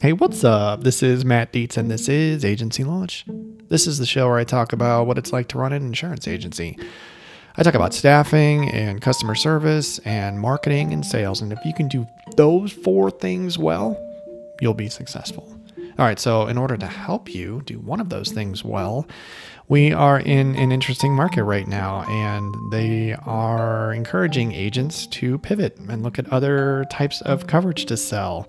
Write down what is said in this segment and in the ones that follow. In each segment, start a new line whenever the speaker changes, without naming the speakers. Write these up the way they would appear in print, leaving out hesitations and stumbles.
Hey, what's up? This is Matt Dietz, and this is Agency Launch. This is the show where I talk about what it's like to run an insurance agency. I talk about staffing and customer service and marketing and sales. And if you can do those four things well, you'll be successful. All right, so in order to help you do one of those things well, we are in an interesting market right now, and they are encouraging agents to pivot and look at other types of coverage to sell.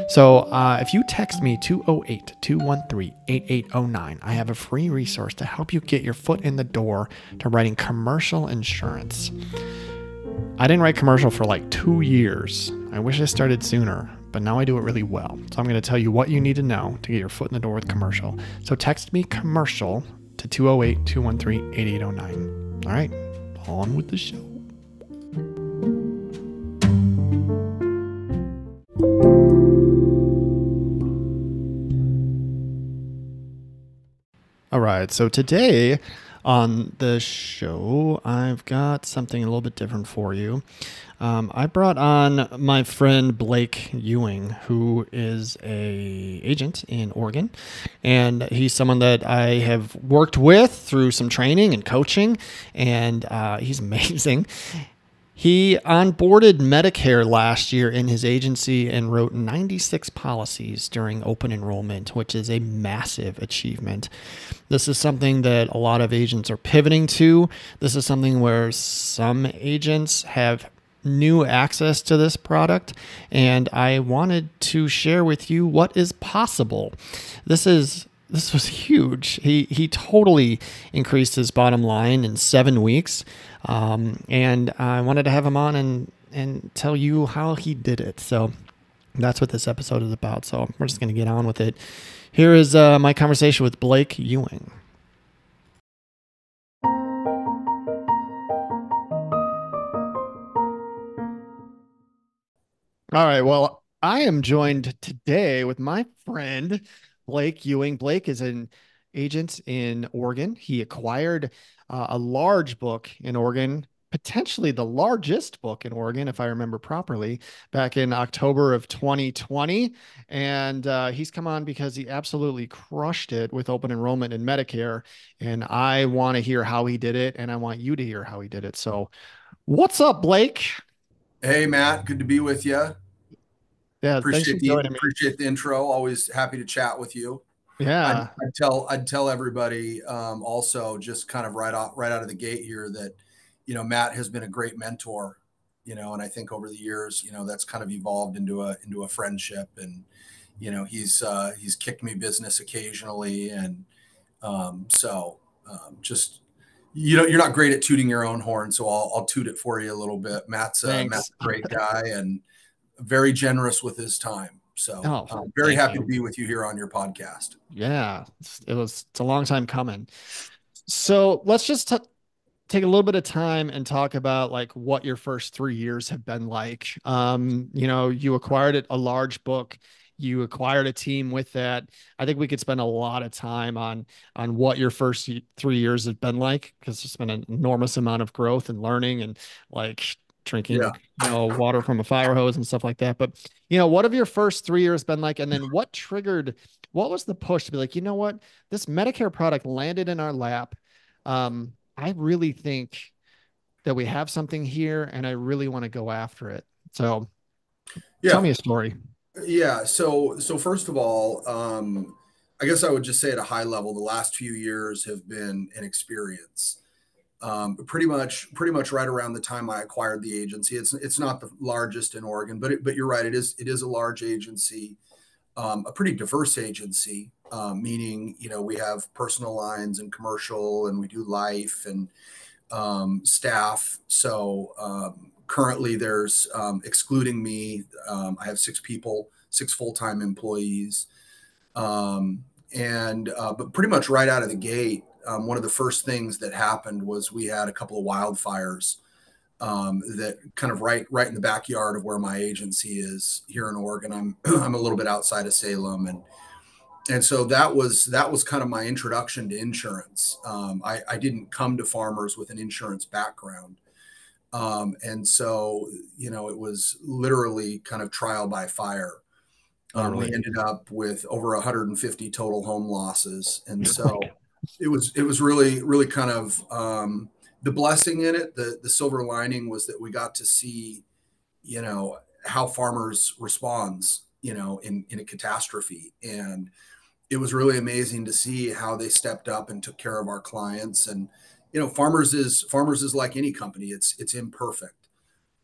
So if you text me 208 213 8809, I have a free resource to help you get your foot in the door to writing commercial insurance. I didn't write commercial for like 2 years. I wish I started sooner, but now I do it really well. So I'm going to tell you what you need to know to get your foot in the door with commercial. So text me commercial to 208 213 8809. All right, on with the show. All right, so today on the show, I've got something a little bit different for you. I brought on my friend Blake Ewing, who is a agent in Oregon, and he's someone that I have worked with through some training and coaching, and he's amazing. He onboarded Medicare last year in his agency and wrote 96 policies during open enrollment, which is a massive achievement. This is something that a lot of agents are pivoting to. This is something where some agents have new access to this product, and I wanted to share with you what is possible. This was huge. He totally increased his bottom line in 7 weeks. And I wanted to have him on and tell you how he did it. So that's what this episode is about. So we're just going to get on with it. Here is my conversation with Blake Ewing. All right. Well, I am joined today with my friend, Blake Ewing. Blake is an agent in Oregon. He acquired a large book in Oregon, potentially the largest book in Oregon, if I remember properly, back in October of 2020. And he's come on because he absolutely crushed it with open enrollment in Medicare. And I want to hear how he did it, and I want you to hear how he did it. So, what's up, Blake?
Hey Matt, good to be with you.
Yeah, thanks for
Appreciate the
joining me.
appreciate the intro. Always happy to chat with you. I'd,
Yeah.
I'd tell everybody also just kind of right out of the gate here that Matt has been a great mentor, and I think over the years that's kind of evolved into a friendship, and he's kicked me business occasionally, and just you're not great at tooting your own horn, so I'll toot it for you a little bit. Matt's
Thanks.
a great guy and very generous with his time. So
Oh,
very
thank
happy to
you.
be with you here on your podcast.
Yeah, it's a long time coming. So let's just take a little bit of time and talk about like what your first 3 years have been like. You acquired a large book, you acquired a team with that. I think we could spend a lot of time on what your first 3 years have been like, because there's been an enormous amount of growth and learning and like
Yeah.
drinking, water from a fire hose and stuff like that. But what have your first 3 years been like? And then what was the push to be like, you know what, this Medicare product landed in our lap. I really think that we have something here and I really want to go after it. So tell
Yeah.
me a story.
Yeah. So first of all, I guess I would just say at a high level, the last few years have been an experience. Pretty much right around the time I acquired the agency. It's not the largest in Oregon, but you're right. It is a large agency, a pretty diverse agency, meaning we have personal lines and commercial, and we do life and staff. So currently, there's excluding me, I have 6 people, 6 full-time employees, and but pretty much right out of the gate, one of the first things that happened was we had a couple of wildfires that kind of right in the backyard of where my agency is here in Oregon. I'm a little bit outside of Salem, and so that was kind of my introduction to insurance. I didn't come to Farmers with an insurance background, and so it was literally kind of trial by fire. We
Totally.
ended up with over 150 total home losses, and
Oh my
so it was really kind of the blessing in it. The silver lining was that we got to see, how farmers responds, in a catastrophe, and it was really amazing to see how they stepped up and took care of our clients. And farmers is like any company. It's imperfect,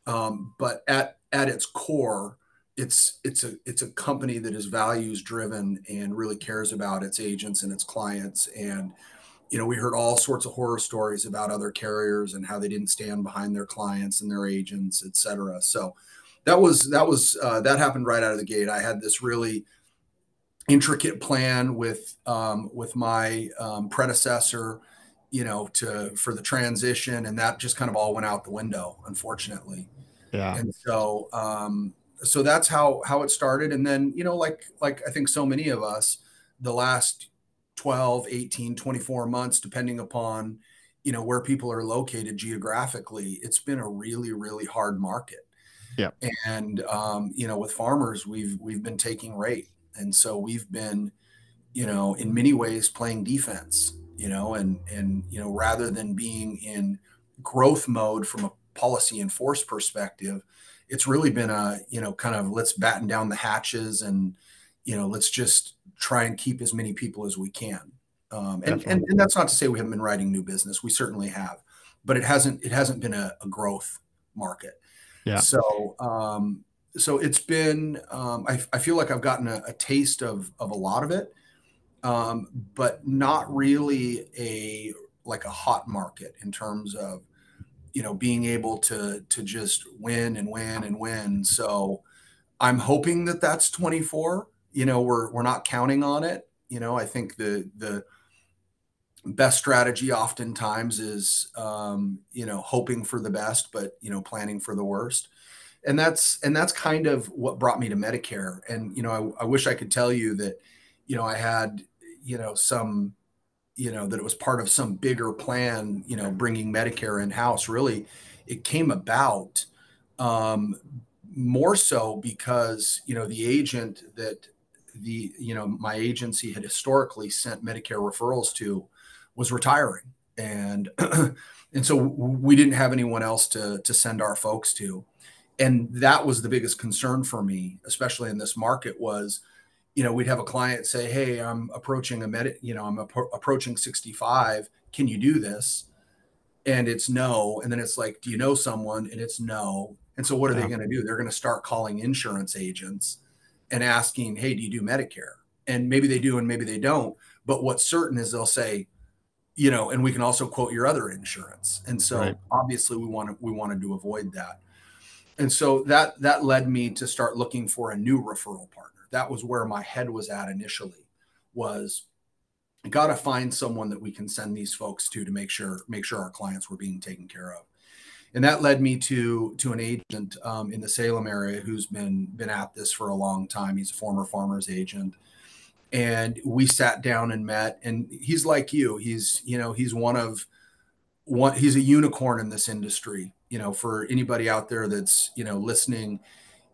but at its core, it's a company that is values driven and really cares about its agents and its clients. And we heard all sorts of horror stories about other carriers and how they didn't stand behind their clients and their agents, et cetera. So that happened right out of the gate. I had this really intricate plan with my predecessor, to for the transition, and that just kind of all went out the window, unfortunately.
Yeah.
And so that's how it started. And then, like I think so many of us, the last 12, 18, 24 months, depending upon, where people are located geographically, it's been a really, really hard market.
Yeah.
And with farmers, we've been taking rate. And so we've been, in many ways playing defense, and rather than being in growth mode from a policy and force perspective, it's really been a, kind of let's batten down the hatches and, let's just try and keep as many people as we can. And
Definitely.
that's not to say we haven't been writing new business. We certainly have, but it hasn't been a growth market.
Yeah.
So it's been, I feel like I've gotten a taste of a lot of it, but not really like a hot market in terms of being able to just win and win and win. So I'm hoping that that's 24. We're not counting on it. I think the best strategy oftentimes is hoping for the best, but planning for the worst. And that's kind of what brought me to Medicare. And I wish I could tell you that I had some that it was part of some bigger plan, bringing Medicare in house. Really, it came about um, more so because the agent that my agency had historically sent Medicare referrals to was retiring, and and so we didn't have anyone else to send our folks to. And that was the biggest concern for me, especially in this market, was we'd have a client say, "Hey, I'm approaching approaching 65. Can you do this?" And it's no. And then it's like, "Do you know someone?" And it's no. And so what are they
Yeah.
going to do? They're going to start calling insurance agents and asking, "Hey, do you do Medicare?" And maybe they do, and maybe they don't. But what's certain is they'll say, and we can also quote your other insurance. And
Right.
so obviously we wanted to avoid that. And so that led me to start looking for a new referral partner. That was where my head was at initially, was got to find someone that we can send these folks to make sure our clients were being taken care of. And that led me to an agent in the Salem area who's been at this for a long time. He's a former farmer's agent, and we sat down and met. And he's like you. He's a unicorn in this industry. For anybody out there that's listening,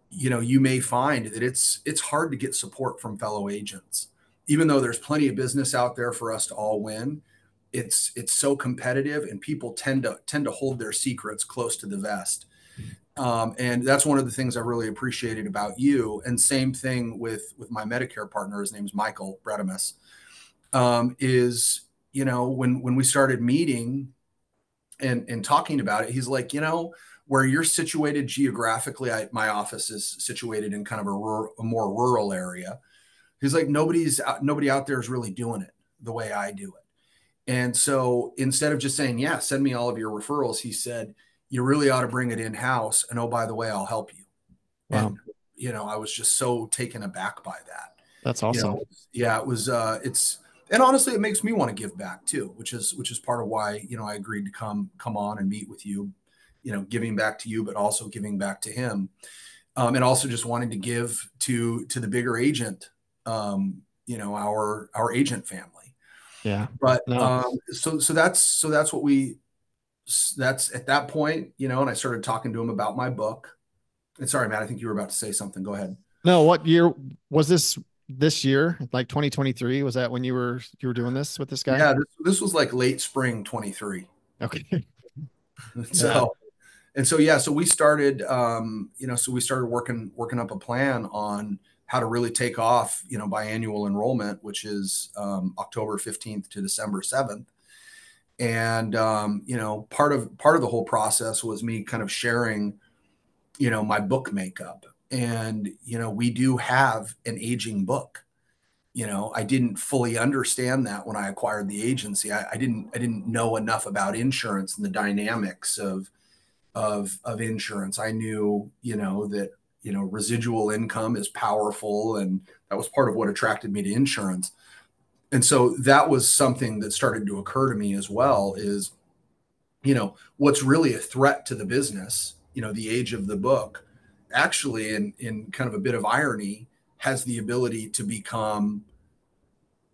you may find that it's hard to get support from fellow agents, even though there's plenty of business out there for us to all win. It's so competitive, and people tend to hold their secrets close to the vest. And that's one of the things I really appreciated about you. And same thing with my Medicare partner. His name's Michael Bredimus. Is when we started meeting and talking about it, he's like, where you're situated geographically, my office is situated in kind of a more rural area. He's like, nobody out there is really doing it the way I do it. And so instead of just saying, yeah, send me all of your referrals, he said, you really ought to bring it in house. And oh, by the way, I'll help you.
Wow.
And, I was just so taken aback by that.
That's awesome.
Yeah, and honestly, it makes me want to give back too, which is part of why, I agreed to come on and meet with you, giving back to you, but also giving back to him. And also just wanting to give to the bigger agent, our agent family.
Yeah.
But
No.
that's what that's at that point, and I started talking to him about my book. And sorry, Matt, I think you were about to say something. Go ahead.
No, what year was this? This year, like 2023, was that when you were doing this with this guy?
Yeah, this was like late spring 23.
Okay. Yeah.
So and so yeah, so we started so we started working up a plan on how to really take off, biannual enrollment, which is October 15th to December 7th. And part of the whole process was me kind of sharing, my book makeup. And we do have an aging book. I didn't fully understand that when I acquired the agency. I didn't know enough about insurance and the dynamics of insurance. I knew, that residual income is powerful, and that was part of what attracted me to insurance. And so that was something that started to occur to me as well. Is what's really a threat to the business? The age of the book, actually, in kind of a bit of irony, has the ability to become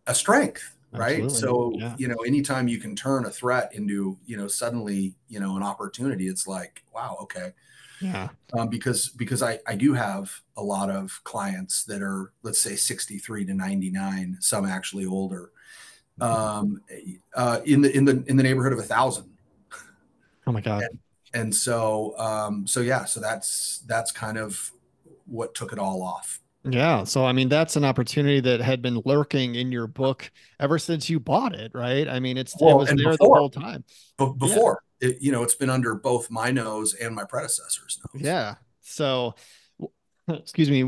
a strength, right?
Absolutely.
So,
Yeah.
anytime you can turn a threat into, suddenly, an opportunity, it's like, wow, okay.
Yeah.
Because I do have a lot of clients that are, let's say, 63 to 99, some actually older, um, in the neighborhood of 1,000.
Oh my God.
And so yeah, so that's kind of what took it all off.
Yeah. So, I mean, that's an opportunity that had been lurking in your book ever since you bought it, right? I mean, it
Well,
was
and
there the
before
whole time. Yeah.
before it's been under both my nose and my predecessor's nose.
Yeah. So, excuse me,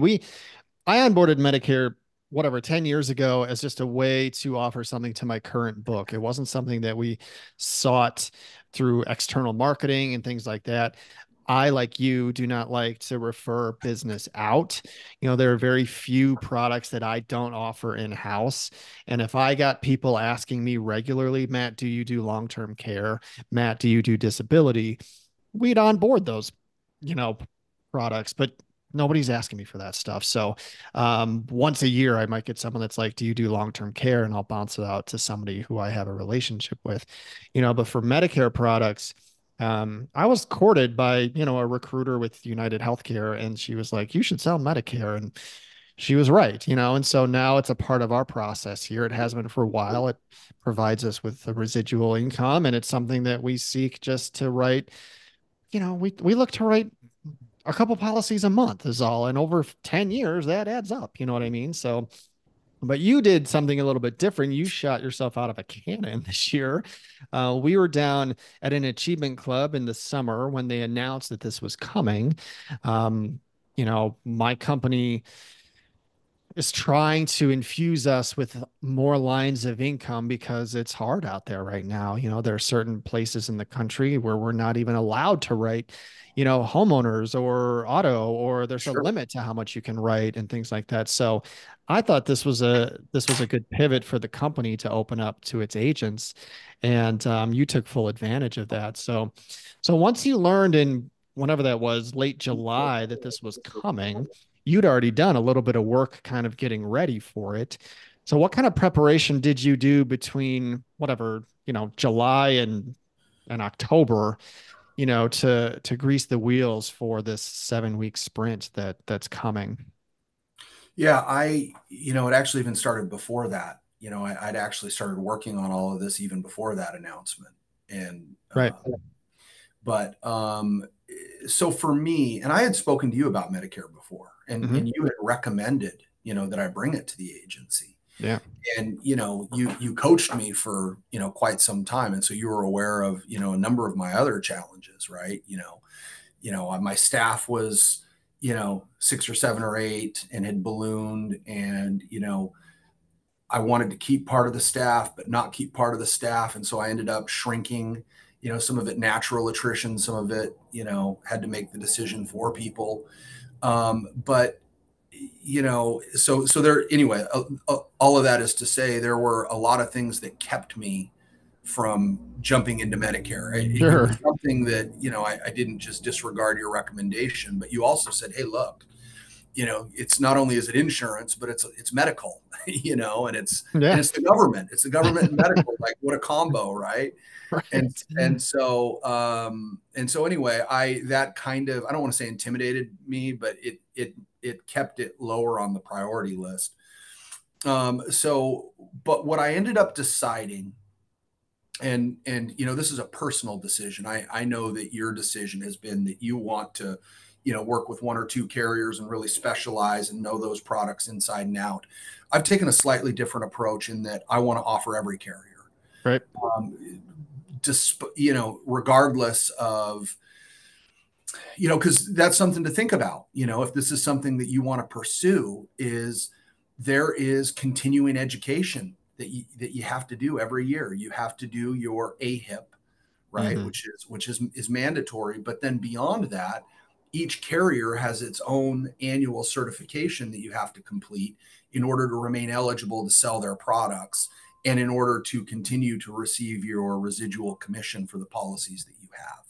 I onboarded Medicare, whatever, 10 years ago as just a way to offer something to my current book. It wasn't something that we sought through external marketing and things like that. I, like you, do not like to refer business out. There are very few products that I don't offer in-house. And if I got people asking me regularly, Matt, do you do long-term care? Matt, do you do disability? We'd onboard those, you know, products, but nobody's asking me for that stuff. So once a year, I might get someone that's like, do you do long-term care? And I'll bounce it out to somebody who I have a relationship with, but for Medicare products, I was courted by, a recruiter with United Healthcare, and she was like, you should sell Medicare. And she was right, and so now it's a part of our process here. It has been for a while. It provides us with a residual income, and it's something that we seek just to write. We look to write a couple policies a month is all. And over 10 years, that adds up. You know what I mean? So, but you did something a little bit different. You shot yourself out of a cannon this year. We were down at an achievement club in the summer when they announced that this was coming. My company is trying to infuse us with more lines of income because it's hard out there right now. There are certain places in the country where we're not even allowed to write, homeowners or auto, or there's a
Sure.
limit to how much you can write and things like that. So I thought this was a good pivot for the company to open up to its agents, and you took full advantage of that. So once you learned in whenever that was, late July, that this was coming, you'd already done a little bit of work kind of getting ready for it. So what kind of preparation did you do between whatever, July and October, to grease the wheels for this 7-week sprint that's coming?
Yeah, it actually even started before that. I'd actually started working on all of this even before that announcement. And
Right.
but so for me, and I had spoken to you about Medicare before, and
Hmm.
you had recommended, that I bring it to the agency.
Yeah.
And you coached me for quite some time, and so you were aware of a number of my other challenges, right? My staff was 6 or 7 or 8 and had ballooned, and I wanted to keep part of the staff but not keep part of the staff, and so I ended up shrinking. Some of it natural attrition, some of it had to make the decision for people. But so there anyway. All of that is to say, there were a lot of things that kept me from jumping into Medicare. It was
Sure.
something that I didn't just disregard your recommendation, but you also said, "Hey, look, it's not only is it insurance, but it's medical, and
Yeah.
it's the government. It's the government and medical. Like, what a combo, right?" and
Right.
and so anyway, I that kind of, I don't want to say intimidated me, but it it kept it lower on the priority list. But what I ended up deciding, and this is a personal decision. I know that your decision has been that you want to work with one or two carriers and really specialize and know those products inside and out. I've taken a slightly different approach in that I want to offer every carrier,
Right.
just regardless of, because that's something to think about. If this is something that you want to pursue, is there is continuing education that you have to do every year. You have to do your AHIP, right,
Mm-hmm.
which is mandatory. But then beyond that, each carrier has its own annual certification that you have to complete in order to remain eligible to sell their products and in order to continue to receive your residual commission for the policies that you have.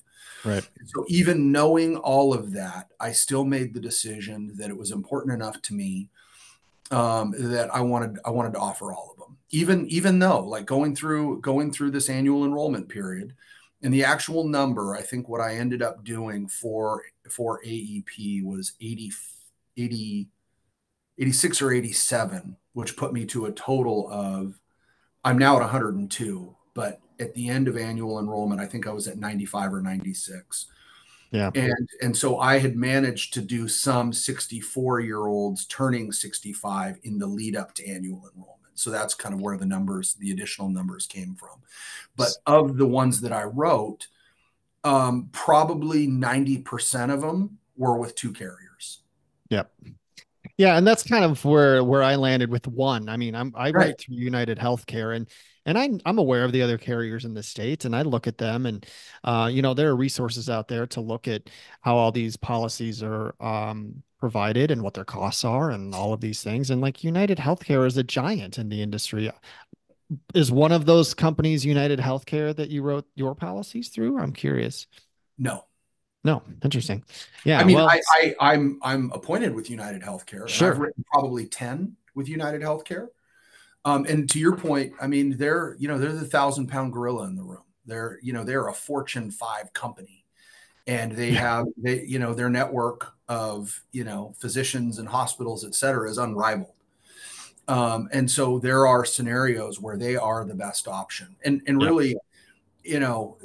Right.
So even knowing all of that, I still made the decision that it was important enough to me, that I wanted to offer all of them, even though, like, going through this annual enrollment period, and the actual number, I think what I ended up doing for AEP was 86 or 87, which put me to a total of, I'm now at 102, but at the end of annual enrollment, I think I was at 95 or 96.
Yeah.
And so I had managed to do some 64-year-olds turning 65 in the lead up to annual enrollment. So that's kind of where the additional numbers came from. But of the ones that I wrote, probably 90% of them were with two carriers.
Yep. Yeah, and that's kind of where I landed with one. I mean, I
Right.
write through United Healthcare, and I'm aware of the other carriers in the state, and I look at them, and there are resources out there to look at how all these policies are provided and what their costs are and all of these things. And like United Healthcare is a giant in the industry. Is one of those companies United Healthcare that you wrote your policies through? I'm curious.
No.
No, interesting.
I
Yeah,
mean,
well,
I'm appointed with United Healthcare, and I've
sure.
written probably 10 with United Healthcare. And to your point, I mean, they're the 1,000-pound gorilla in the room. They're a Fortune 5 company, and their network of physicians and hospitals, et cetera, is unrivaled. And so there are scenarios where they are the best option. And
Yep.
really,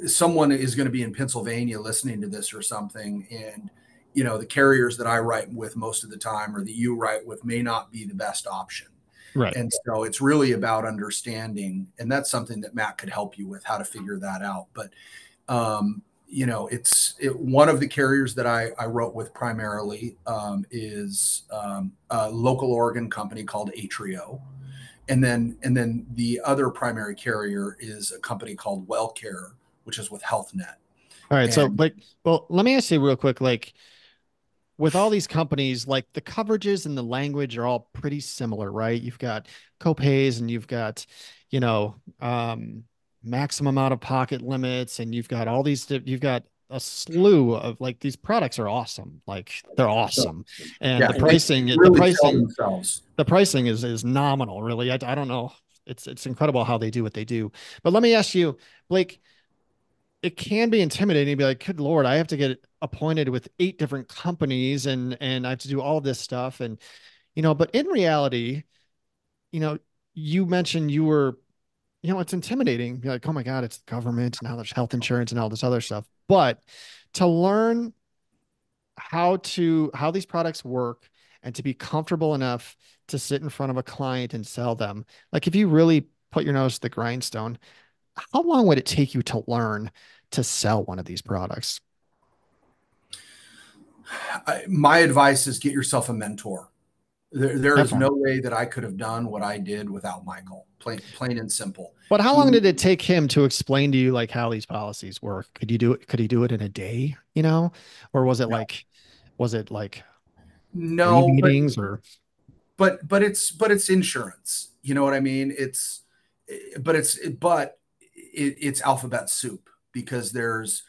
someone is going to be in Pennsylvania listening to this or something, and the carriers that I write with most of the time or that you write with may not be the best option.
Right.
And so it's really about understanding, and that's something that Matt could help you with, how to figure that out. But one of the carriers that I wrote with primarily, is a local Oregon company called Atrio, and then the other primary carrier is a company called WellCare, which is with HealthNet.
All right. So,
And
like, well, let me ask you real quick, like, with all these companies, like the coverages and the language are all pretty similar, right? You've got copays and you've got, you know, maximum out of pocket limits, and you've got you've got a slew of like these products are awesome. Like they're
so,
awesome. And
yeah,
the
and they
pricing,
really sell themselves.
the pricing is nominal, really. I don't know. It's incredible how they do what they do. But let me ask you, Blake, it can be intimidating to be like, good Lord, I have to get appointed with 8 different companies and I have to do all this stuff. And, but in reality, you know, you mentioned you were, it's intimidating. You're like, oh my God, it's the government and now there's health insurance and all this other stuff. But to learn how these products work and to be comfortable enough to sit in front of a client and sell them, like if you really put your nose to the grindstone, how long would it take you to learn to sell one of these products?
My advice is get yourself a mentor. There is
Okay.
no way that I could have done what I did without Michael. Plain and simple.
But how long
He
did it take him to explain to you like how these policies work? Could he do it in a day, Or was it like three
no, but
meetings or
but it's insurance. You know what I mean? It's alphabet soup, because there's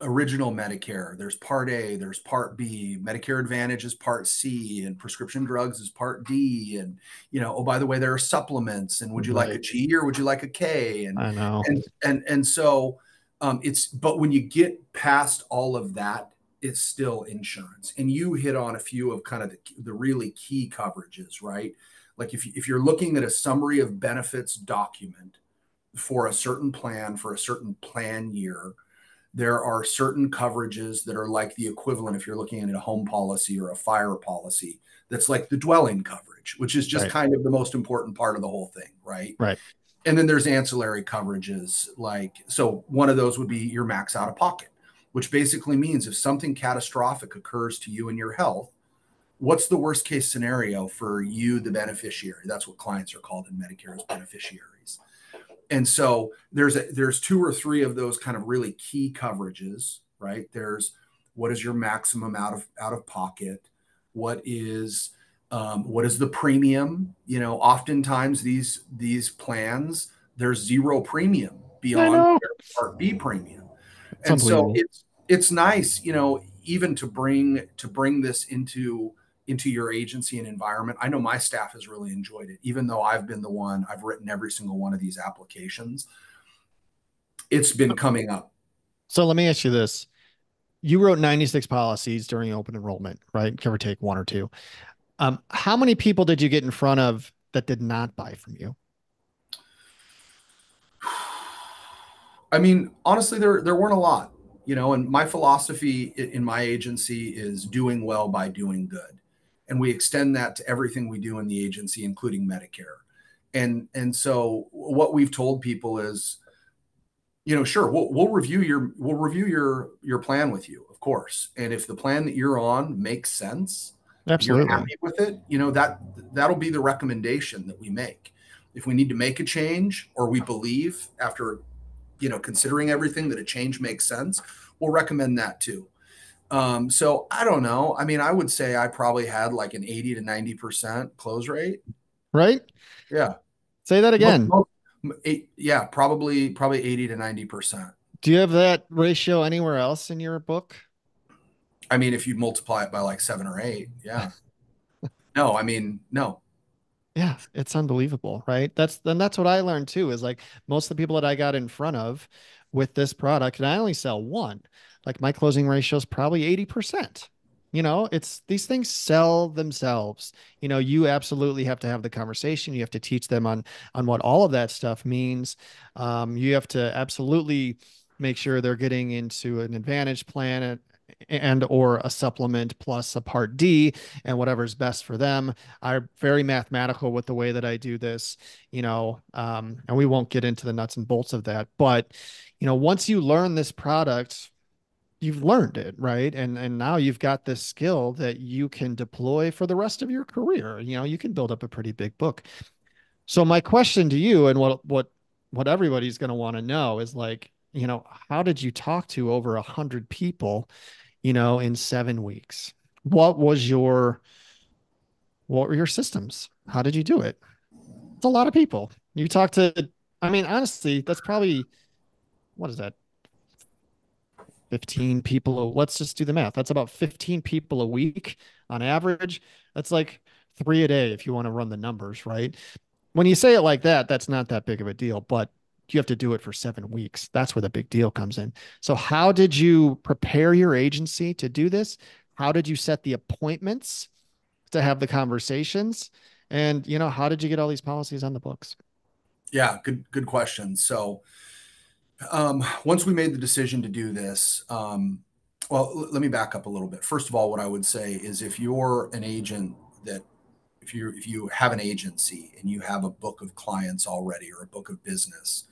original Medicare, there's Part A, there's Part B, Medicare Advantage is Part C, and prescription drugs is Part D. And oh, by the way, there are supplements. And would you like a
right?
G or would you like a K? And
I know.
and and and so, but when you get past all of that, it's still insurance. And you hit on a few of kind of the really key coverages, right? Like if you're looking at a summary of benefits document for a certain plan for a certain plan year, there are certain coverages that are like the equivalent if you're looking at a home policy or a fire policy, that's like the dwelling coverage, which is just
Right.
kind of the most important part of the whole thing, right?
Right.
And then there's ancillary coverages, like, so one of those would be your max out of pocket, which basically means if something catastrophic occurs to you in your health, what's the worst case scenario for you, the beneficiary? That's what clients are called in Medicare, as beneficiaries. And so there's two or three of those kind of really key coverages, right? There's what is your maximum out of pocket? What is the premium? You know, oftentimes these plans, there's zero premium
I
beyond
know.
their Part B premium.
It's
And so
unbelievable.
it's nice, you know, even to bring this into your agency and environment. I know my staff has really enjoyed it, even though I've written every single one of these applications. It's been coming up.
So let me ask you this. You wrote 96 policies during open enrollment, right? Give or take one or two. How many people did you get in front of that did not buy from you?
I mean, honestly, there weren't a lot, you know, and my philosophy in my agency is doing well by doing good. And we extend that to everything we do in the agency, including Medicare. And so what we've told people is, you know, sure, we'll review your plan with you, of course. And if the plan that you're on makes sense and you're
Absolutely.
happy with it, you know, that'll be the recommendation that we make. If we need to make a change, or we believe after, you know, considering everything, that a change makes sense, we'll recommend that too. So I don't know. I mean, I would say I probably had like an 80 to 90% close rate.
Right?
Yeah.
Say that
Most,
again.
most, yeah, probably 80 to 90%.
Do you have that ratio anywhere else in your book?
I mean, if you multiply it by like 7 or 8, yeah. No, I mean, no.
Yeah, it's unbelievable, right? That's what I learned too, is like most of the people that I got in front of with this product, and I only sell one, like my closing ratio is probably 80%. You know, it's these things sell themselves. You know, you absolutely have to have the conversation. You have to teach them on what all of that stuff means. You have to absolutely make sure they're getting into an advantage plan and or a supplement plus a part D and whatever's best for them. I'm very mathematical with the way that I do this, you know, and we won't get into the nuts and bolts of that. But, you know, once you learn this product, you've learned it, right? And now you've got this skill that you can deploy for the rest of your career. You know, you can build up a pretty big book. So my question to you, and what everybody's going to want to know is like, you know, how did you talk to over 100 people, you know, in 7 weeks? What was your what were your systems? How did you do it? It's a lot of people. You talk to, I mean, honestly, that's probably, what is that? 15 people. Let's just do the math. That's about 15 people a week on average. That's like three a day if you want to run the numbers, right? When you say it like that, that's not that big of a deal, but you have to do it for 7 weeks. That's where the big deal comes in. So, how did you prepare your agency to do this? How did you set the appointments to have the conversations? And, you know, how did you get all these policies on the books?
Yeah, good question. So once we made the decision to do this, well, let me back up a little bit. First of all, what I would say is if you're an agent that if you have an agency and you have a book of clients already or a book of business,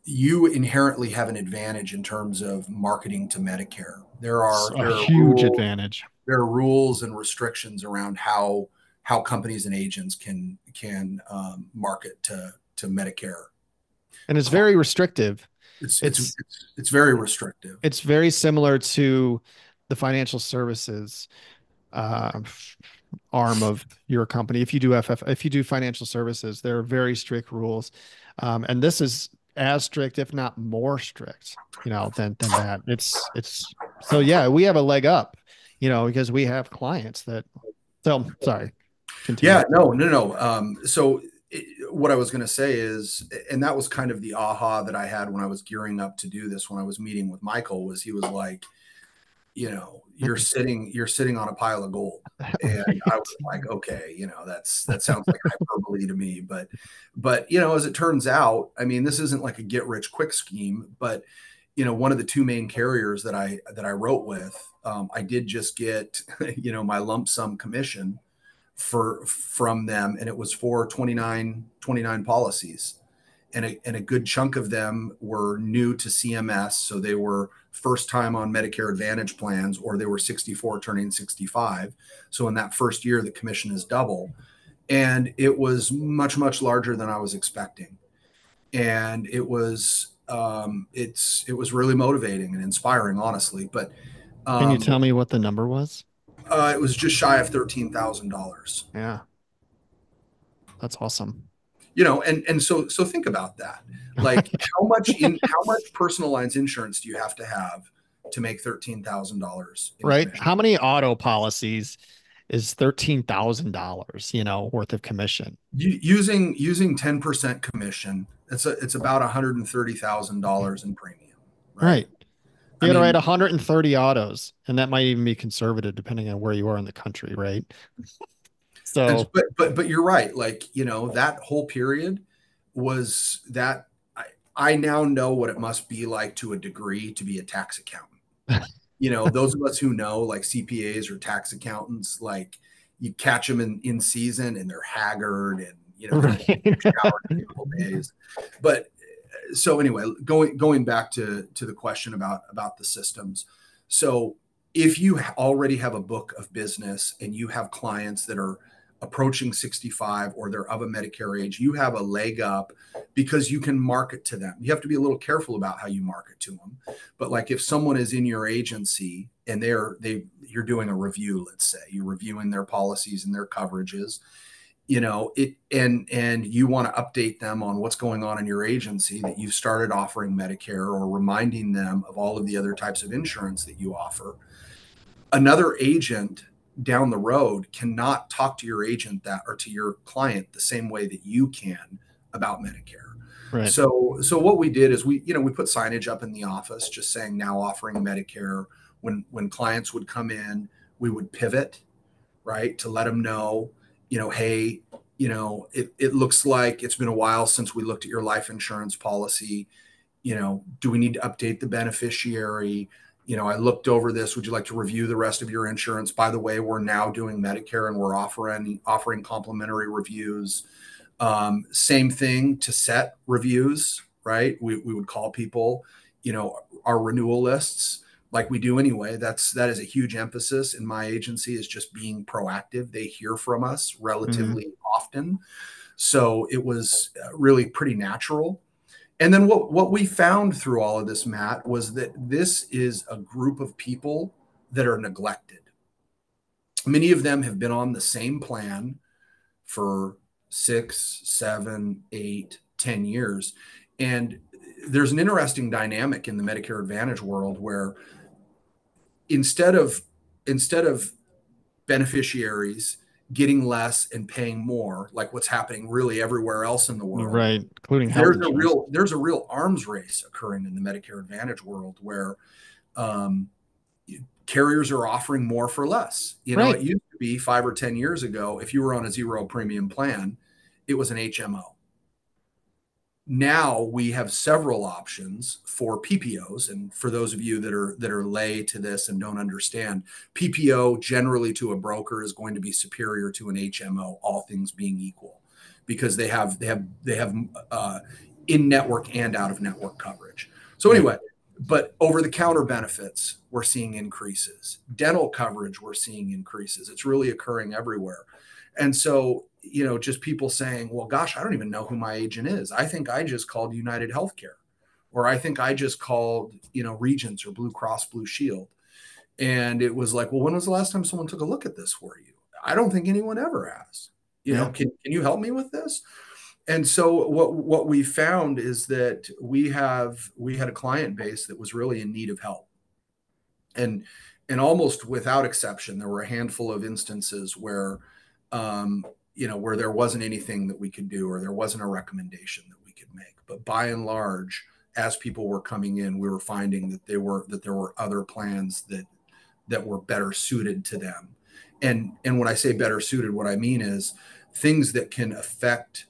you inherently have an advantage in terms of marketing to Medicare. There
It's
are
a
there are
huge
rules
advantage.
there are rules and restrictions around how companies and agents can market to Medicare
And it's very
clients.
restrictive.
It's it's
It's
it's it's very restrictive.
it's very similar to the financial services uh, arm of your company. If you do financial services, there are very strict rules, and this is as strict, if not more strict, you know, than that. It's so yeah, we have a leg up, you know, because we have clients that. So sorry, continue.
Yeah, no. So what I was going to say is, and that was kind of the aha that I had when I was gearing up to do this, when I was meeting with Michael, was he was like, you're sitting on a pile of gold. And I was
Right.
like, okay, that sounds like hyperbole to me. But as it turns out, I mean, this isn't like a get rich quick scheme, but one of the two main carriers that I wrote with, I did just get, my lump sum commission from them, and it was for 29 policies, and a good chunk of them were new to CMS, so they were first time on Medicare Advantage plans, or they were 64 turning 65. So in that first year, the commission is double, and it was much larger than I was expecting, and it was really motivating and inspiring, honestly. But
Can you
um,
tell me what the number was?
it was just shy of $13,000.
Yeah, that's awesome.
And so think about that. Like, how much personal lines insurance do you have to make $13,000 in
Right?
commission?
How many auto policies is $13,000, worth of commission?
Using 10% commission, it's about $130,000 in premium, right?
Right.
I
You got to write
mean,
130 autos, and that might even be conservative depending on where you are in the country, right?
and
So,
but you're right. Like, that whole period was that I now know what it must be like to a degree to be a tax accountant. Those of us who know, like CPAs or tax accountants, like, you catch them in season and they're haggard, and they haven't
right.
showered in a couple of days. But so anyway, going back to the question about the systems. So if you already have a book of business and you have clients that are approaching 65, or they're of a Medicare age, you have a leg up because you can market to them. You have to be a little careful about how you market to them. But like, if someone is in your agency and you're doing a review, let's say you're reviewing their policies and their coverages, and you want to update them on what's going on in your agency, that you've started offering Medicare, or reminding them of all of the other types of insurance that you offer. Another agent down the road cannot talk to your agent that or to your client the same way that you can about Medicare.
Right.
So what we did is we put signage up in the office just saying, now offering Medicare. When clients would come in, we would pivot, right, to let them know, hey, it looks like it's been a while since we looked at your life insurance policy. Do we need to update the beneficiary? I looked over this. Would you like to review the rest of your insurance? By the way, we're now doing Medicare, and we're offering complimentary reviews. Same thing to set reviews, right? We would call people, our renewal lists, like we do anyway. That is a huge emphasis in my agency, is just being proactive. They hear from us
Mhm.
relatively often. So it was really pretty natural. And then what we found through all of this, Matt, was that this is a group of people that are neglected. Many of them have been on the same plan for 6, 7, 8, 10 years. And there's an interesting dynamic in the Medicare Advantage world where instead of instead of beneficiaries getting less and paying more, like what's happening really everywhere else in the world,
Right. Including health
there's a
insurance.
real there's a real arms race occurring in the Medicare Advantage world where um, carriers are offering more for less. It
Right.
used to be 5 or 10 years ago, if you were on a zero premium plan, it was an HMO. Now we have several options for PPOs, and for those of you that are lay to this and don't understand, PPO generally to a broker is going to be superior to an HMO, all things being equal, because they have in network and out of network coverage. So
Right.
anyway, but over the counter benefits, we're seeing increases. Dental coverage, we're seeing increases. It's really occurring everywhere. And so, just people saying, well, gosh, I don't even know who my agent is. I think I just called United Healthcare, or I think I just called, Regents or Blue Cross Blue Shield. And it was like, well, when was the last time someone took a look at this for you? I don't think anyone ever has.
Yeah.
Can you help me with this? And so what we found is that we had a client base that was really in need of help. And almost without exception, there were a handful of instances where where there wasn't anything that we could do, or there wasn't a recommendation that we could make. But by and large, as people were coming in, we were finding that there were other plans that were better suited to them. And when I say better suited, what I mean is things that can affect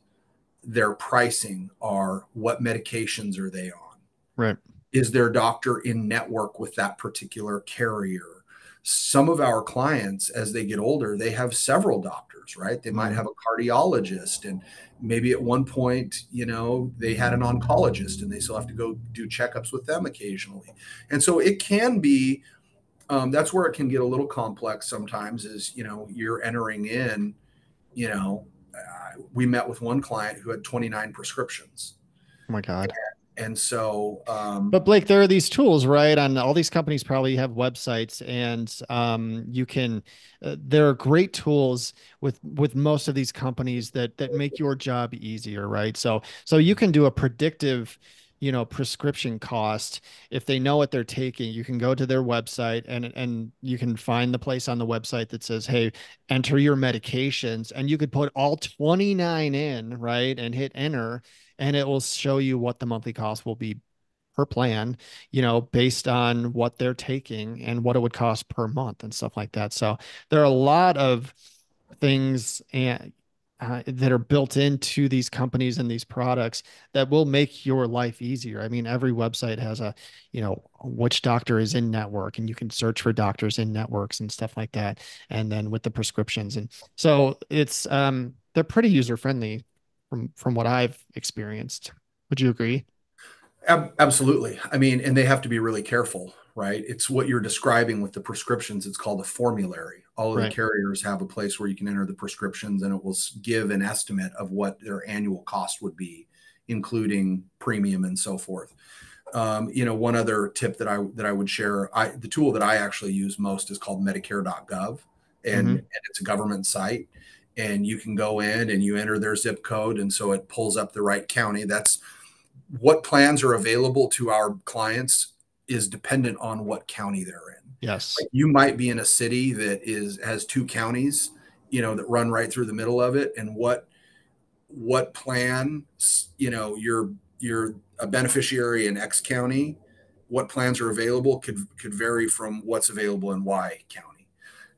their pricing are what medications are they on?
Right.
Is their doctor in network with that particular carrier? Some of our clients, as they get older, they have several doctors, right? They might
Mm.
have a cardiologist, and maybe at one point, they had an oncologist and they still have to go do checkups with them occasionally. And so it can be, that's where it can get a little complex sometimes, is, you're entering in, you know, we met with one client who had 29 prescriptions.
Oh my God.
And so,
But Blake, there are these tools, right? On all these companies probably have websites, and you can. There are great tools with most of these companies that make your job easier, right? So you can do a predictive, prescription cost if they know what they're taking. You can go to their website and you can find the place on the website that says, "Hey, enter your medications," and you could put all 29 in, right, and hit enter, and it will show you what the monthly cost will be per plan, based on what they're taking and what it would cost per month and stuff like that. So there are a lot of things that are built into these companies and these products that will make your life easier. I mean, every website has which doctor is in network, and you can search for doctors in networks and stuff like that. And then with the prescriptions. And so they're pretty user friendly from what I've experienced. Would you agree?
Absolutely. I mean, and they have to be really careful, right? It's what you're describing with the prescriptions. It's called a formulary. All of the
Right.
carriers have a place where you can enter the prescriptions, and it will give an estimate of what their annual cost would be, including premium and so forth. One other tip that I would share, the tool that I actually use most is called Medicare.gov, and
Hmm.
it's a government site, and you can go in and you enter their zip code, and so it pulls up the right county. That's what plans are available to our clients is dependent on what county they're in.
Yes.
Like, you might be in a city that has two counties, that run right through the middle of it, and what plan, you're a beneficiary in X county, what plans are available could vary from what's available in Y county.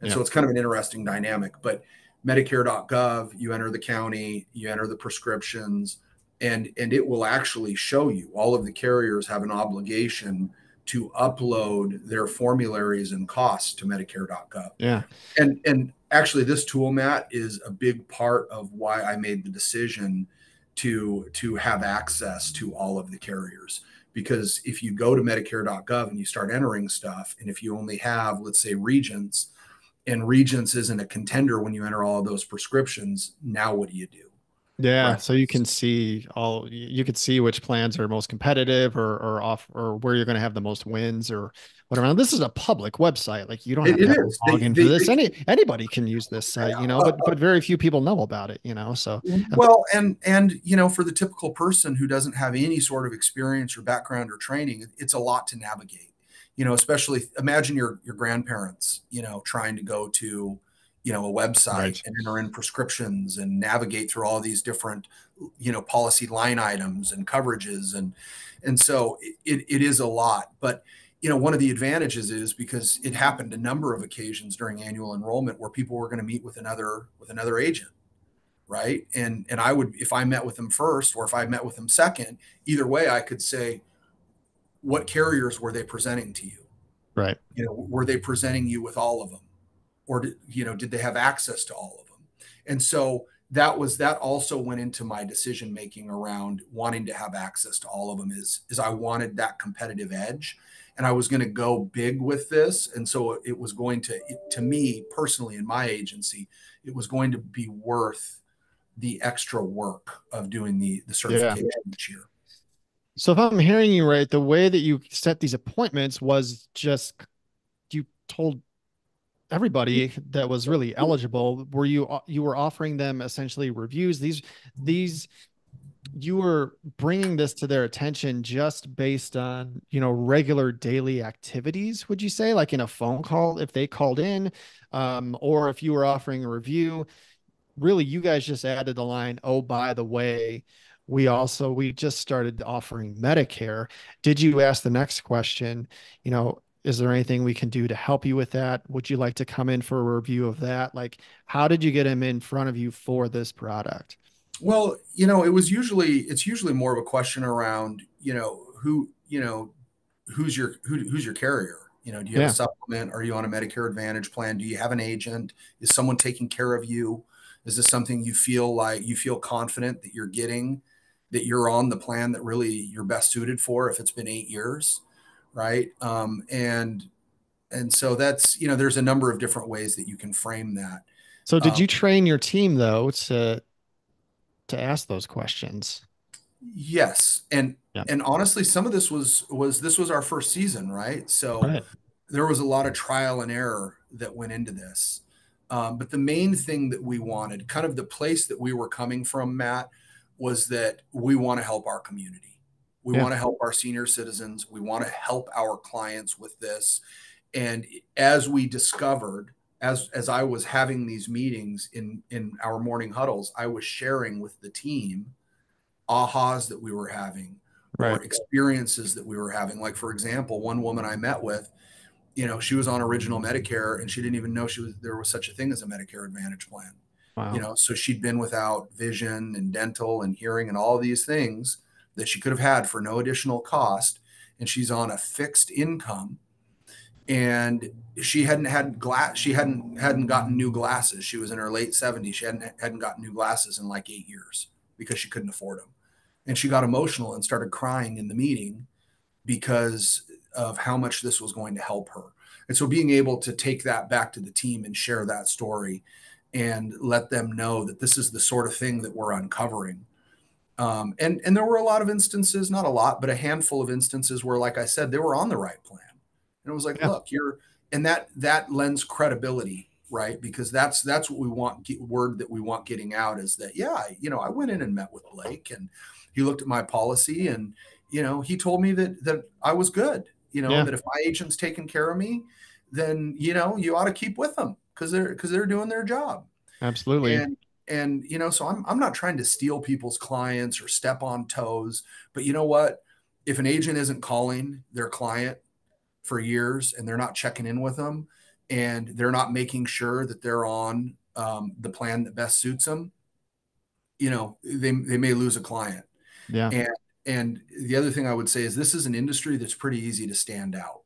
And
Yeah.
so it's kind of an interesting dynamic. But Medicare.gov, you enter the county, you enter the prescriptions, and it will actually show you. All of the carriers have an obligation to upload their formularies and costs to Medicare.gov.
Yeah.
And actually, this tool, Matt, is a big part of why I made the decision to have access to all of the carriers. Because if you go to Medicare.gov and you start entering stuff, and if you only have, let's say, Regents, and Regents isn't a contender when you enter all of those prescriptions, now what do you do?
Yeah.
Right.
So you could see which plans are most competitive or off or where you're going to have the most wins or whatever. Now, this is a public website. Like you don't have
It
to have
is.
a login for this. Anybody can use this site, but very few people know about it, so
Well, and for the typical person who doesn't have any sort of experience or background or training, it's a lot to navigate. Especially imagine your grandparents, trying to go to, a website
right.
and enter in prescriptions and navigate through all these different, policy line items and coverages, and so it is a lot. But one of the advantages is because it happened a number of occasions during annual enrollment where people were going to meet with another agent, right? And I would, if I met with them first or if I met with them second, either way, I could say, what carriers were they presenting to you?
Right.
Were they presenting you with all of them, or did they have access to all of them? And so that also went into my decision making around wanting to have access to all of them. Is I wanted that competitive edge, and I was going to go big with this, and so it was going to me personally in my agency, it was going to be worth the extra work of doing the
Yeah.
certification each year.
So if I'm hearing you right, the way that you set these appointments was just you told everybody that was really eligible, you were offering them essentially reviews. These you were bringing this to their attention just based on, regular daily activities, would you say, like in a phone call if they called in, or if you were offering a review, really you guys just added the line, oh, by the way, we just started offering Medicare. Did you ask the next question, you know Is there anything we can do to help you with that? Would you like to come in for a review of that? Like, how did you get him in front of you for this product?
Well, it's usually more of a question around, who's your carrier? Do you have a
Yeah,
supplement? Are you on a Medicare Advantage plan? Do you have an agent? Is someone taking care of you? Is this something you feel confident that you're getting, that you're on the plan that really you're best suited for if it's been 8 years, right? And so that's, there's a number of different ways that you can frame that.
so did
Um,
you train your team though to ask those questions?
Yes, and
Yeah.
honestly, some of this was our first season, right? So
Right.
there was a lot of trial and error that went into this. But the main thing that we wanted, kind of the place that we were coming from, Matt, was that we want to help our community. We
Yeah.
want to help our senior citizens. We want to help our clients with this. And as we discovered, as I was having these meetings in our morning huddles, I was sharing with the team ahas that we were having
Right.
or experiences that we were having. Like, for example, one woman I met with, she was on original Medicare and she didn't even know there was such a thing as a Medicare Advantage plan.
Wow.
So she'd been without vision and dental and hearing and all these things that she could have had for no additional cost. And she's on a fixed income, and she hadn't gotten new glasses. She was in her late 70s. She hadn't gotten new glasses in like 8 years because she couldn't afford them, and she got emotional and started crying in the meeting because of how much this was going to help her. And so being able to take that back to the team and share that story and let them know that this is the sort of thing that we're uncovering. And there were a lot of instances, not a lot, but a handful of instances where, like I said, they were on the right plan. And it was like,
Yeah.
look, and that lends credibility, right? Because that's what we want. Word that we want getting out is that, yeah, I went in and met with Blake, and he looked at my policy, and he told me that I was good.
Yeah.
That if my agent's taking care of me, then you ought to keep with them because they're doing their job.
Absolutely.
And so I'm not trying to steal people's clients or step on toes, but you know what? If an agent isn't calling their client for years and they're not checking in with them and they're not making sure that they're on the plan that best suits them, they may lose a client.
Yeah.
And the other thing I would say is this is an industry that's pretty easy to stand out.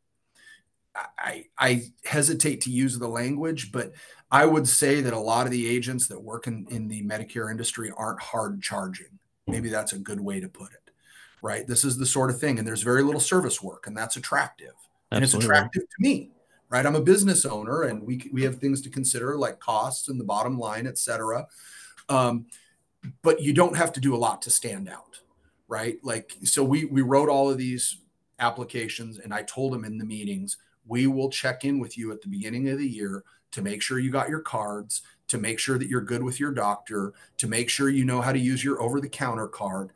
I hesitate to use the language, but I would say that a lot of the agents that work in the Medicare industry aren't hard charging. Maybe that's a good way to put it, right? This is the sort of thing, and there's very little service work, and that's attractive. And it's
Absolutely.
attractive to me, right? I'm a business owner, and we have things to consider like costs and the bottom line, et cetera. Um, but you don't have to do a lot to stand out, right? Like, so we wrote all of these applications, and I told them in the meetings, we will check in with you at the beginning of the year to make sure you got your cards, to make sure that you're good with your doctor, to make sure you know how to use your over the counter card.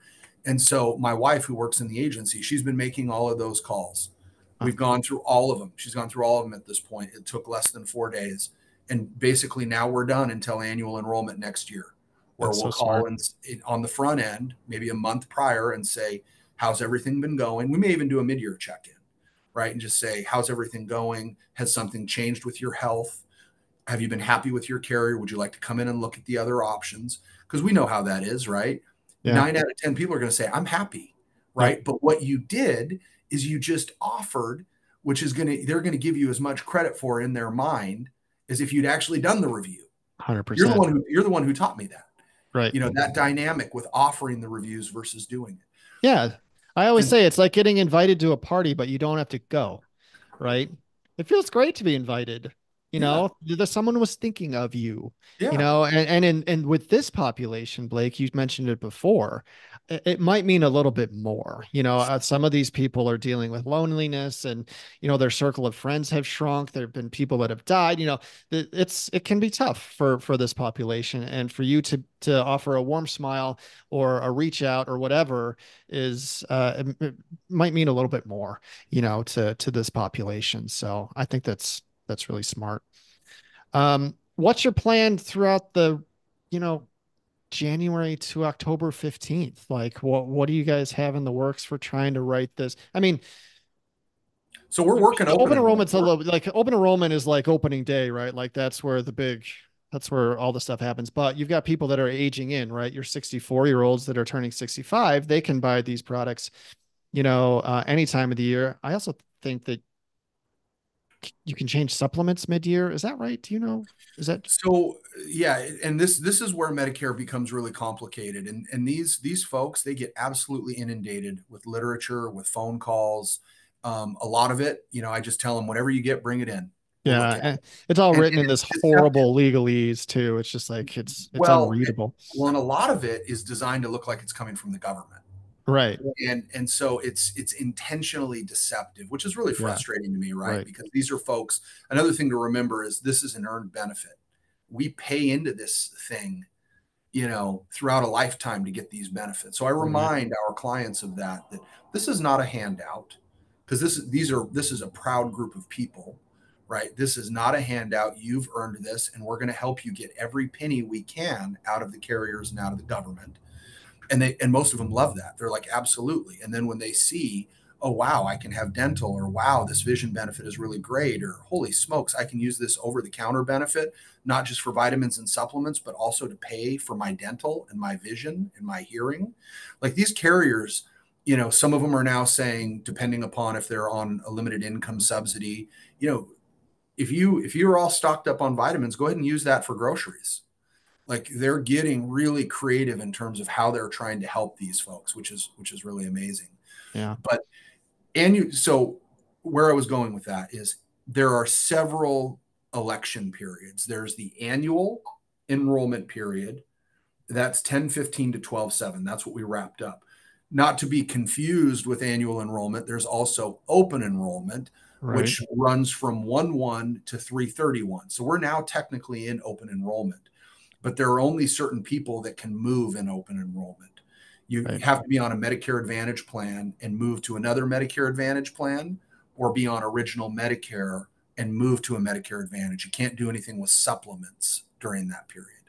And so my wife, who works in the agency, she's been making all of those calls.
Huh.
We've gone through all of them. She's gone through all of them at this point. It took less than 4 days. And basically now we're done until annual enrollment next year, where
That's
we'll
so
call
smart.
and on the front end, maybe a month prior, and say, how's everything been going? We may even do a mid-year check-in, right? And just say, how's everything going? Has something changed with your health? Have you been happy with your carrier? Would you like to come in and look at the other options? Because we know how that is, right?
Yeah.
9 out of 10 people are going to say, I'm happy,
Yep.
right? But what you did is you just offered, which is they're going to give you as much credit for in their mind as if you'd actually done the review. You're the
100%.
one who taught me that.
Right.
That dynamic with offering the reviews versus doing it.
Yeah. I always
And
say it's like getting invited to a party, but you don't have to go. Right? It feels great to be invited.
yeah,
Someone was thinking of you,
yeah,
and with this population, Blake, you mentioned it before, it might mean a little bit more. Some of these people are dealing with loneliness and, their circle of friends have shrunk. There have been people that have died, it can be tough for this population, and for you to offer a warm smile or a reach out or whatever is, it might mean a little bit more to this population. So I think that's really smart. What's your plan throughout the, you know, January to October 15th? Like what do you guys have in the works for trying to write this? I mean,
So we're working
The
open
open
enrollment.
enrollment's a little like open enrollment is like opening day, right? Like that's where all the stuff happens. But you've got people that are aging in, right? Your 64-year-olds that are turning 65, they can buy these products, any time of the year. I also think that you can change supplements mid-year. Is that right? Do you know? Is that
So yeah, and this is where Medicare becomes really complicated, and these folks, they get absolutely inundated with literature, with phone calls. A lot of it, I just tell them whatever you get, bring it in. We'll look
yeah,
at
and
it,
it's all
and
written in
it's
this
deceptive.
horrible legalese too. It's just like it's
Well,
unreadable.
and a lot of it is designed to look like it's coming from the government.
Right.
And so it's intentionally deceptive, which is really
Yeah.
frustrating to me, right?
Right.
Because these are folks. Another thing to remember is this is an earned benefit. We pay into this thing, throughout a lifetime to get these benefits. So I
Right.
remind our clients of that this is not a handout, because this is a proud group of people, right? This is not a handout. You've earned this, and we're going to help you get every penny we can out of the carriers and out of the government. And most of them love that. They're like, absolutely. And then when they see, oh wow, I can have dental, or wow, this vision benefit is really great, or holy smokes, I can use this over the counter benefit, not just for vitamins and supplements, but also to pay for my dental and my vision and my hearing. Like these carriers, some of them are now saying, depending upon if they're on a limited income subsidy, if you're all stocked up on vitamins, go ahead and use that for groceries. Like they're getting really creative in terms of how they're trying to help these folks, which is really amazing.
Yeah.
But so where I was going with that is there are several election periods. There's the annual enrollment period. That's 10/15 to 12/7. That's what we wrapped up. Not to be confused with annual enrollment, there's also open enrollment,
Right.
which runs from 1/1 to 3/31. So we're now technically in open enrollment, but there are only certain people that can move in open enrollment. You
Right.
have to be on a Medicare Advantage plan and move to another Medicare Advantage plan, or be on original Medicare and move to a Medicare Advantage. You can't do anything with supplements during that period.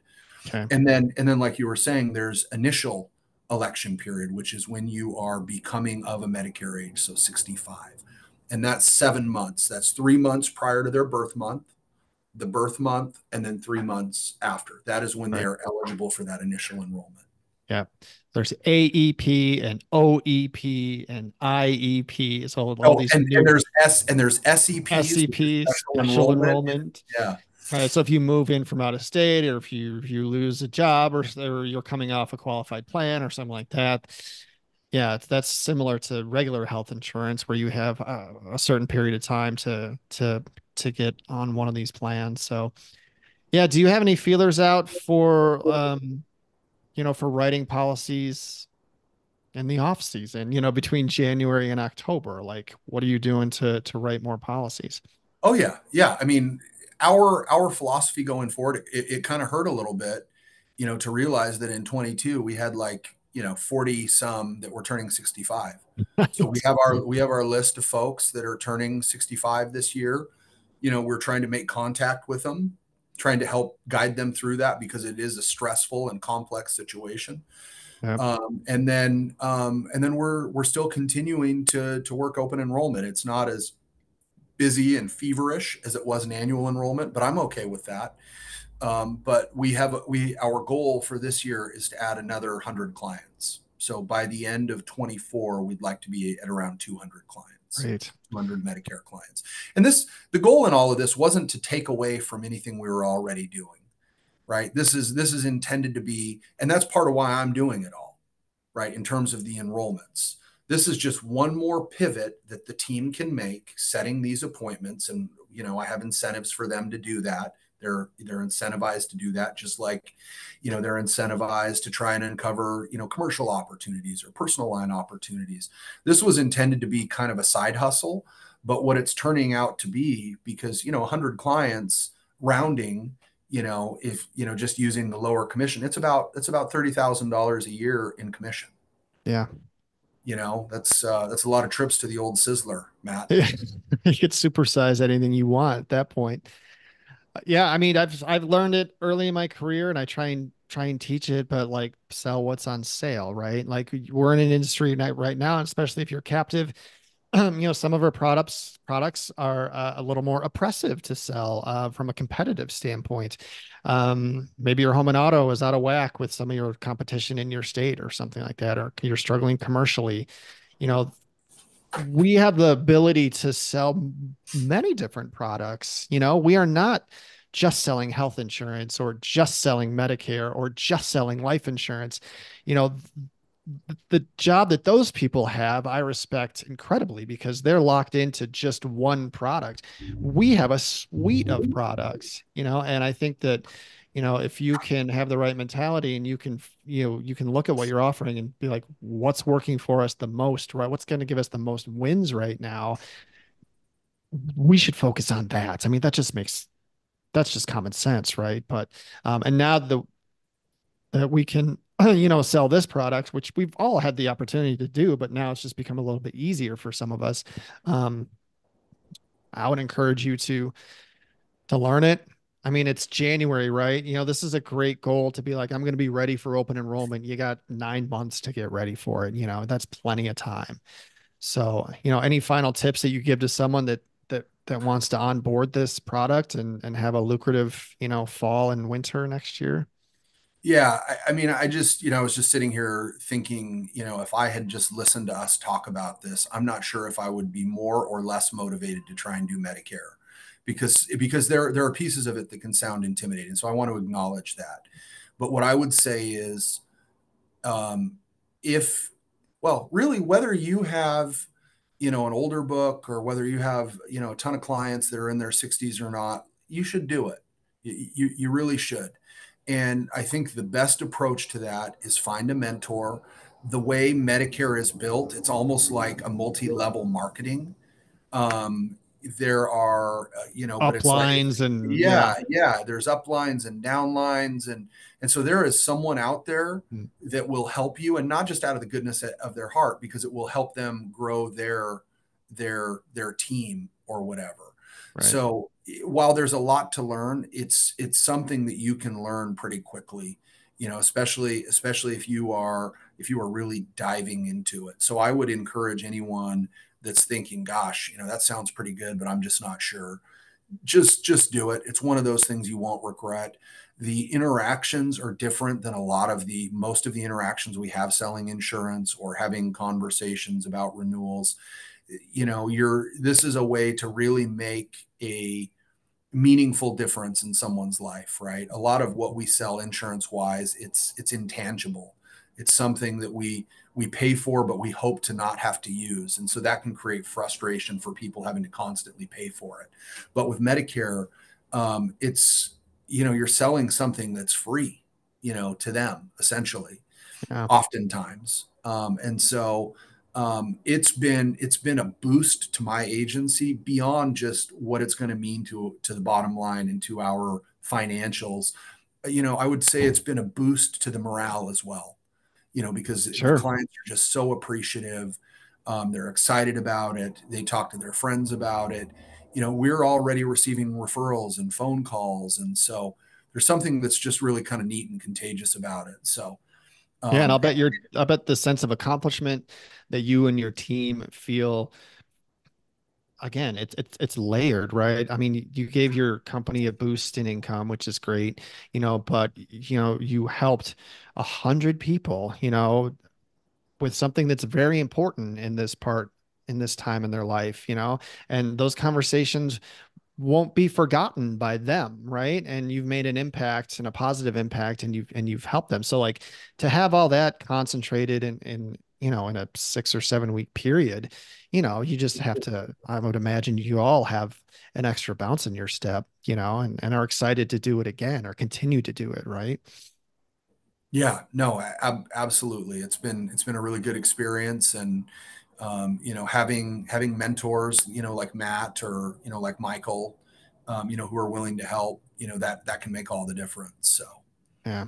Okay.
And then like you were saying, there's initial election period, which is when you are becoming of a Medicare age, so 65. And that's 7 months. That's 3 months prior to their birth month, the birth month, and then 3 months after. That is when they
Right.
are eligible for that initial enrollment.
Yeah. There's AEP and OEP and IEP. So all
Oh,
these
and
new
there's SEPs, which is
SCPs,
special
special
enrollment.
enrollment.
Yeah.
Right. So if you move in from out of state, or if you lose a job, or you're coming off a qualified plan or something like that, yeah, that's similar to regular health insurance, where you have a certain period of time to get on one of these plans. So yeah, do you have any feelers out for for writing policies in the off season, between January and October? Like, what are you doing to write more policies?
Oh yeah, yeah. I mean, our philosophy going forward, it kind of hurt a little bit, to realize that in 22 we had like 40 some that were turning 65. So we
Right.
have our list of folks that are turning 65 this year. We're trying to make contact with them, trying to help guide them through that, because it is a stressful and complex situation.
Yep.
And then we're still continuing to work open enrollment. It's not as busy and feverish as it was in annual enrollment, but I'm okay with that. But our goal for this year is to add another 100 clients. So by the end of 24, we'd like to be at around 200 clients,
Right.
200 Medicare clients. And the goal in all of this wasn't to take away from anything we were already doing, right? This is intended to be, and that's part of why I'm doing it all, right? In terms of the enrollments. This is just one more pivot that the team can make, setting these appointments. And, I have incentives for them to do that. They're incentivized to do that, just like, they're incentivized to try and uncover, commercial opportunities or personal line opportunities. This was intended to be kind of a side hustle, but what it's turning out to be, because, 100 clients rounding, if just using the lower commission, it's about $30,000 a year in commission.
Yeah.
That's a lot of trips to the old Sizzler, Matt.
You could supersize anything you want at that point. Yeah, I mean, I've learned it early in my career, and I try and teach it, but like sell what's on sale, right? Like we're in an industry right now, and especially if you're captive, some of our products are a little more oppressive to sell from a competitive standpoint. Maybe your home and auto is out of whack with some of your competition in your state or something like that, or you're struggling commercially. You know, we have the ability to sell many different products. We are not just selling health insurance or just selling Medicare or just selling life insurance. You know, the job that those people have, I respect incredibly because they're locked into just one product. We have a suite of products, and I think that, if you can have the right mentality and you can look at what you're offering and be like, what's working for us the most, right? What's going to give us the most wins right now? We should focus on that. I mean, that's just common sense, right? And now that we can sell this product, which we've all had the opportunity to do, but now it's just become a little bit easier for some of us. um, I would encourage you to learn it. I mean, it's January, right? This is a great goal to be like, I'm going to be ready for open enrollment. You got 9 months to get ready for it. That's plenty of time. So, any final tips that you give to someone that wants to onboard this product and have a lucrative, fall and winter next year?
Yeah, I mean, I just, I was just sitting here thinking, if I had just listened to us talk about this, I'm not sure if I would be more or less motivated to try and do Medicare, because there are pieces of it that can sound intimidating. So I want to acknowledge that. But what I would say is, um, if well, really, whether you have, an older book, or whether you have, a ton of clients that are in their 60s or not, you should do it. You really should. And I think the best approach to that is find a mentor. The way Medicare is built, it's almost like a multi-level marketing. um, there are, but it's like,
Uplines and yeah.
yeah, yeah, there's uplines and downlines, and so there is someone out there
Mm.
that will help you, and not just out of the goodness of their heart, because it will help them grow their team or whatever.
Right.
So while there's a lot to learn, it's something that you can learn pretty quickly, especially if you are really diving into it. So I would encourage anyone that's thinking, gosh, that sounds pretty good, but I'm just not sure. Just do it. It's one of those things you won't regret. The interactions are different than most of the interactions we have selling insurance or having conversations about renewals. This is a way to really make a meaningful difference in someone's life, right? A lot of what we sell insurance wise, it's intangible. It's something that we pay for, but we hope to not have to use. And so that can create frustration for people having to constantly pay for it. But with Medicare, it's, you're selling something that's free, to them essentially,
Yeah.
oftentimes. And so it's been a boost to my agency beyond just what it's going to mean to the bottom line and to our financials. I would say it's been a boost to the morale as well. Because the
Sure.
clients are just so appreciative. They're excited about it. They talk to their friends about it. We're already receiving referrals and phone calls, and so there's something that's just really kind of neat and contagious about it. So
Yeah, and
um,
I'll bet the sense of accomplishment that you and your team feel, again, it's layered, right? I mean, you gave your company a boost in income, which is great, but you helped 100 people, with something that's very important in this time in their life, and those conversations won't be forgotten by them, right? And you've made an impact and a positive impact, and you've helped them. So like, to have all that concentrated in a 6 or 7 week period, you just have to, I would imagine you all have an extra bounce in your step, and are excited to do it again or continue to do it, right?
Yeah, no, absolutely. It's been a really good experience, and having mentors, like Matt, or like Michael, who are willing to help, that can make all the difference. So
Yeah.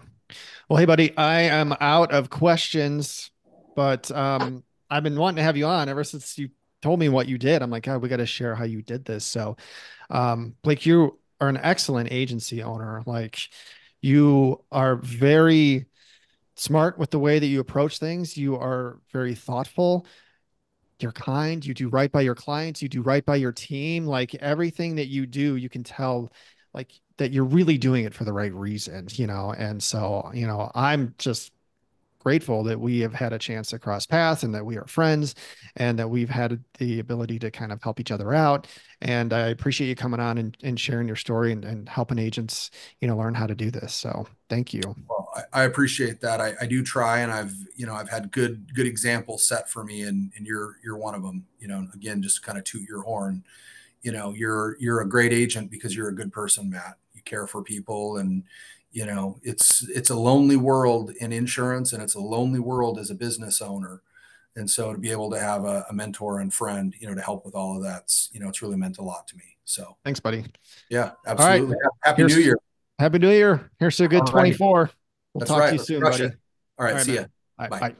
Well, hey, buddy, I am out of questions, but I've been wanting to have you on ever since you told me what you did. I'm like, God, we got to share how you did this. So, Blake, you are an excellent agency owner. Like, you are very smart with the way that you approach things. You are very thoughtful. you're kind, you do right by your clients, you do right by your team. Like everything that you do, you can tell like that you're really doing it for the right reasons, you know? And so, you know, I'm just grateful that we have had a chance to cross paths and that we are friends and that we've had the ability to kind of help each other out. And I appreciate you coming on and sharing your story and helping agents, you know, learn how to do this. So thank you.
Well, I appreciate that. I do try, and I've had good examples set for me, and you're one of them. Again, just kind of toot your horn. You're a great agent because you're a good person, Matt. You care for people, and it's a lonely world in insurance, and it's a lonely world as a business owner. And so to be able to have a mentor and friend, to help with all of that, it's really meant a lot to me. So
Thanks, buddy.
yeah,
All right.
absolutely. Happy New
Here's
Year.
Happy New Year. Here's a good
All righty.
24. We'll
That's
talk to
right.
you
Let's
soon,
crush
buddy.
it. All
All
right.
right,
See
man.
ya.
All right,
Bye.
bye.